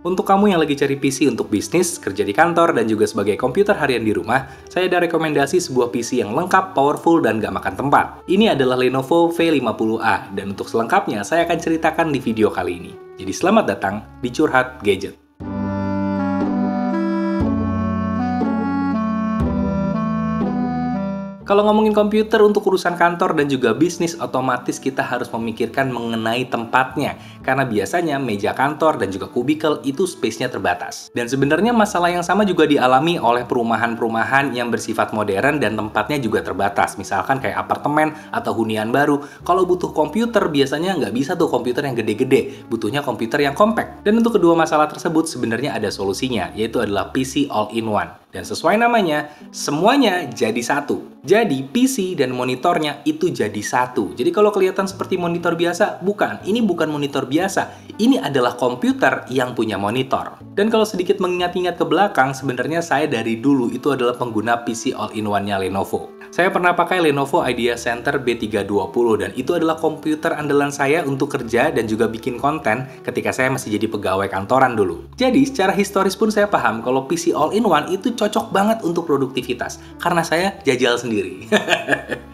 Untuk kamu yang lagi cari PC untuk bisnis, kerja di kantor, dan juga sebagai komputer harian di rumah, saya ada rekomendasi sebuah PC yang lengkap, powerful, dan gak makan tempat. Ini adalah Lenovo V50A, dan untuk selengkapnya saya akan ceritakan di video kali ini. Jadi selamat datang di Curhat Gadget. Kalau ngomongin komputer untuk urusan kantor dan juga bisnis, otomatis kita harus memikirkan mengenai tempatnya. Karena biasanya meja kantor dan juga kubikel itu space-nya terbatas. Dan sebenarnya masalah yang sama juga dialami oleh perumahan-perumahan yang bersifat modern dan tempatnya juga terbatas. Misalkan kayak apartemen atau hunian baru. Kalau butuh komputer, biasanya nggak bisa tuh komputer yang gede-gede. Butuhnya komputer yang compact. Dan untuk kedua masalah tersebut sebenarnya ada solusinya, yaitu adalah PC All-in-One. Dan sesuai namanya, semuanya jadi satu. Jadi, PC dan monitornya itu jadi satu. Jadi kalau kelihatan seperti monitor biasa, bukan. Ini bukan monitor biasa. Ini adalah komputer yang punya monitor. Dan kalau sedikit mengingat-ingat ke belakang, sebenarnya saya dari dulu itu adalah pengguna PC All-in-One-nya Lenovo. Saya pernah pakai Lenovo Idea Center B320 dan itu adalah komputer andalan saya untuk kerja dan juga bikin konten ketika saya masih jadi pegawai kantoran dulu. Jadi, secara historis pun saya paham kalau PC All-in-One itu cocok banget untuk produktivitas karena saya jajal sendiri.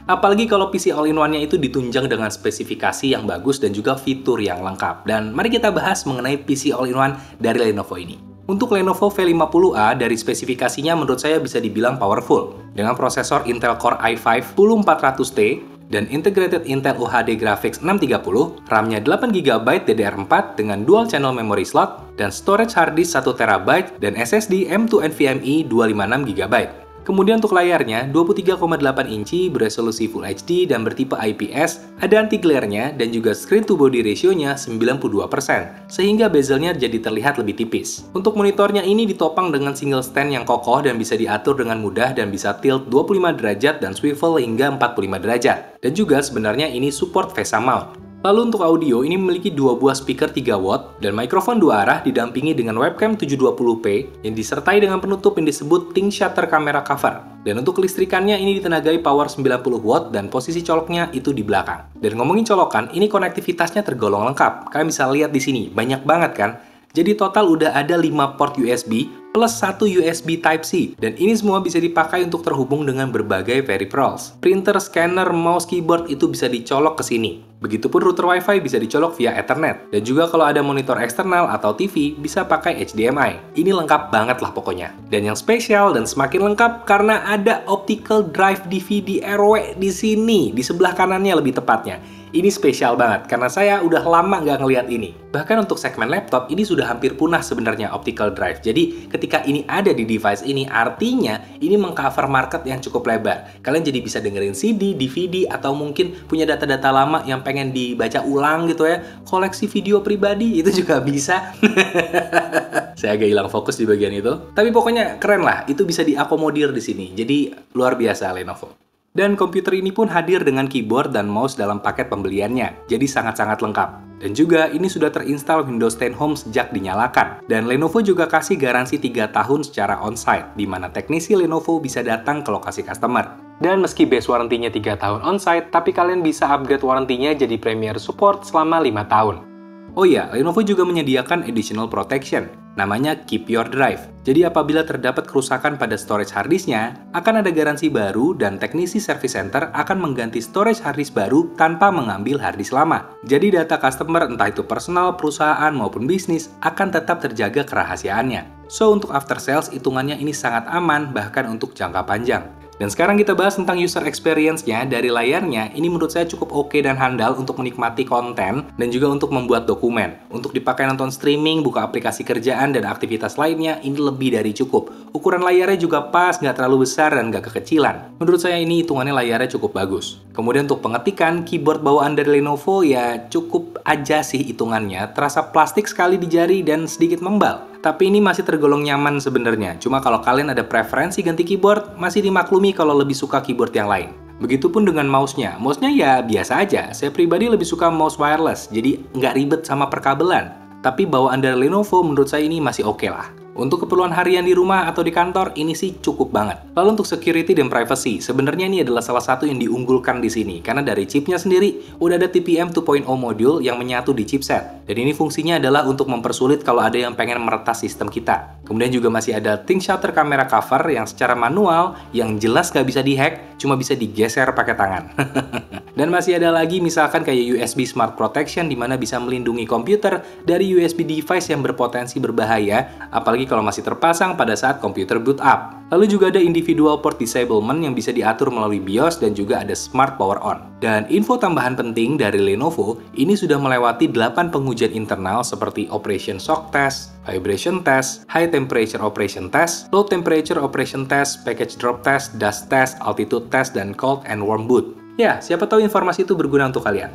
Apalagi kalau PC All-in-One-nya itu ditunjang dengan spesifikasi yang bagus dan juga fitur yang lengkap. Dan mari kita bahas mengenai PC All-in-One dari Lenovo ini. Untuk Lenovo V50A, dari spesifikasinya menurut saya bisa dibilang powerful. Dengan prosesor Intel Core i5 10400T dan Integrated Intel UHD Graphics 630, RAM-nya 8GB DDR4 dengan dual channel memory slot, dan storage hard disk 1TB dan SSD M2 NVMe 256GB. Kemudian untuk layarnya, 23,8 inci beresolusi Full HD dan bertipe IPS, ada anti-glare-nya dan juga screen to body ratio-nya 92%, sehingga bezelnya jadi terlihat lebih tipis. Untuk monitornya ini ditopang dengan single stand yang kokoh dan bisa diatur dengan mudah dan bisa tilt 25 derajat dan swivel hingga 45 derajat. Dan juga sebenarnya ini support VESA mount. Lalu untuk audio, ini memiliki dua buah speaker 3 watt dan mikrofon dua arah didampingi dengan webcam 720p yang disertai dengan penutup yang disebut Think Shutter Camera Cover. Dan untuk kelistrikannya ini ditenagai power 90 watt dan posisi coloknya itu di belakang. Dan ngomongin colokan, ini konektivitasnya tergolong lengkap. Kalian bisa lihat di sini, banyak banget kan? Jadi total udah ada 5 port USB plus 1 USB Type-C. Dan ini semua bisa dipakai untuk terhubung dengan berbagai peripherals. Printer, scanner, mouse, keyboard itu bisa dicolok ke sini. Begitupun router Wi-Fi bisa dicolok via Ethernet. Dan juga kalau ada monitor eksternal atau TV, bisa pakai HDMI. Ini lengkap banget lah pokoknya. Dan yang spesial dan semakin lengkap karena ada optical drive DVD RW di sini, di sebelah kanannya lebih tepatnya. Ini spesial banget, karena saya udah lama nggak ngeliat ini. Bahkan untuk segmen laptop, ini sudah hampir punah sebenarnya optical drive. Jadi, ketika ini ada di device ini, artinya ini mengcover market yang cukup lebar. Kalian jadi bisa dengerin CD, DVD, atau mungkin punya data-data lama yang pengen dibaca ulang gitu ya. Koleksi video pribadi, itu juga bisa. Saya agak hilang fokus di bagian itu. Tapi pokoknya keren lah, itu bisa diakomodir di sini. Jadi, luar biasa Lenovo. Dan komputer ini pun hadir dengan keyboard dan mouse dalam paket pembeliannya, jadi sangat-sangat lengkap. Dan juga ini sudah terinstall Windows 10 Home sejak dinyalakan. Dan Lenovo juga kasih garansi 3 tahun secara on-site, di mana teknisi Lenovo bisa datang ke lokasi customer. Dan meski base warranty-nya 3 tahun on-site, tapi kalian bisa upgrade warranty-nya jadi Premier Support selama 5 tahun. Oh iya, Lenovo juga menyediakan additional protection, namanya Keep Your Drive. Jadi apabila terdapat kerusakan pada storage hard disk-nya, akan ada garansi baru dan teknisi service center akan mengganti storage hard disk baru tanpa mengambil hard disk lama. Jadi data customer entah itu personal, perusahaan maupun bisnis akan tetap terjaga kerahasiaannya. So untuk after sales hitungannya ini sangat aman bahkan untuk jangka panjang. Dan sekarang kita bahas tentang user experience-nya. Dari layarnya, ini menurut saya cukup oke dan handal untuk menikmati konten dan juga untuk membuat dokumen. Untuk dipakai nonton streaming, buka aplikasi kerjaan, dan aktivitas lainnya, ini lebih dari cukup. Ukuran layarnya juga pas, nggak terlalu besar dan nggak kekecilan. Menurut saya ini hitungannya layarnya cukup bagus. Kemudian untuk pengetikan, keyboard bawaan dari Lenovo ya cukup aja sih hitungannya. Terasa plastik sekali di jari dan sedikit membal. Tapi ini masih tergolong nyaman sebenarnya. Cuma kalau kalian ada preferensi ganti keyboard, masih dimaklumi kalau lebih suka keyboard yang lain. Begitupun dengan mouse-nya. Mouse-nya ya biasa aja. Saya pribadi lebih suka mouse wireless, jadi nggak ribet sama perkabelan. Tapi bawaan dari Lenovo menurut saya ini masih oke lah. Untuk keperluan harian di rumah atau di kantor, ini sih cukup banget. Lalu untuk security dan privacy, sebenarnya ini adalah salah satu yang diunggulkan di sini, karena dari chipnya sendiri udah ada TPM 2.0 modul yang menyatu di chipset. Dan ini fungsinya adalah untuk mempersulit kalau ada yang pengen meretas sistem kita. Kemudian juga masih ada think shutter camera cover yang secara manual, yang jelas nggak bisa dihack, cuma bisa digeser pakai tangan. Dan masih ada lagi misalkan kayak USB Smart Protection di mana bisa melindungi komputer dari USB device yang berpotensi berbahaya, apalagi kalau masih terpasang pada saat komputer boot up. Lalu juga ada individual port disablement yang bisa diatur melalui BIOS dan juga ada Smart Power On. Dan info tambahan penting dari Lenovo, ini sudah melewati 8 pengujian internal seperti Operation Shock Test, Vibration Test, High Temperature Operation Test, Low Temperature Operation Test, Package Drop Test, Dust Test, Altitude Test, dan Cold and Warm Boot. Ya, siapa tahu informasi itu berguna untuk kalian.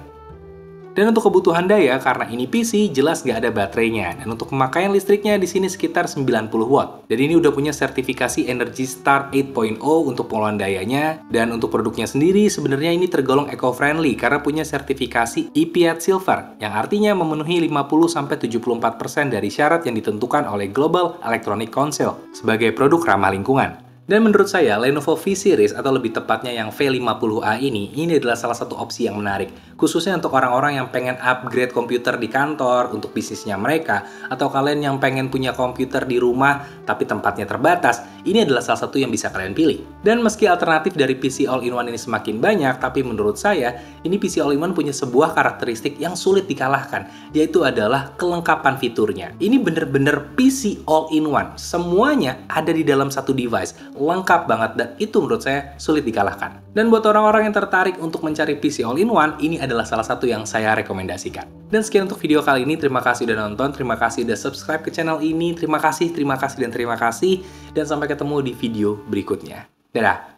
Dan untuk kebutuhan daya, karena ini PC, jelas nggak ada baterainya. Dan untuk pemakaian listriknya di sini sekitar 90 watt. Dan ini udah punya sertifikasi Energy Star 8.0 untuk pengolahan dayanya. Dan untuk produknya sendiri, sebenarnya ini tergolong eco-friendly karena punya sertifikasi EPEAT Silver, yang artinya memenuhi 50-74% dari syarat yang ditentukan oleh Global Electronic Council sebagai produk ramah lingkungan. Dan menurut saya, Lenovo V-Series atau lebih tepatnya yang V50A ini adalah salah satu opsi yang menarik. Khususnya untuk orang-orang yang pengen upgrade komputer di kantor untuk bisnisnya mereka, atau kalian yang pengen punya komputer di rumah tapi tempatnya terbatas, ini adalah salah satu yang bisa kalian pilih. Dan meski alternatif dari PC All-in-One ini semakin banyak, tapi menurut saya, ini PC All-in-One punya sebuah karakteristik yang sulit dikalahkan, yaitu adalah kelengkapan fiturnya. Ini bener-bener PC All-in-One, semuanya ada di dalam satu device. Lengkap banget dan itu menurut saya sulit dikalahkan. Dan buat orang-orang yang tertarik untuk mencari PC All-in-One, ini adalah salah satu yang saya rekomendasikan. Dan sekian untuk video kali ini, terima kasih udah nonton, terima kasih udah subscribe ke channel ini, terima kasih, dan terima kasih. Dan sampai ketemu di video berikutnya. Dadah!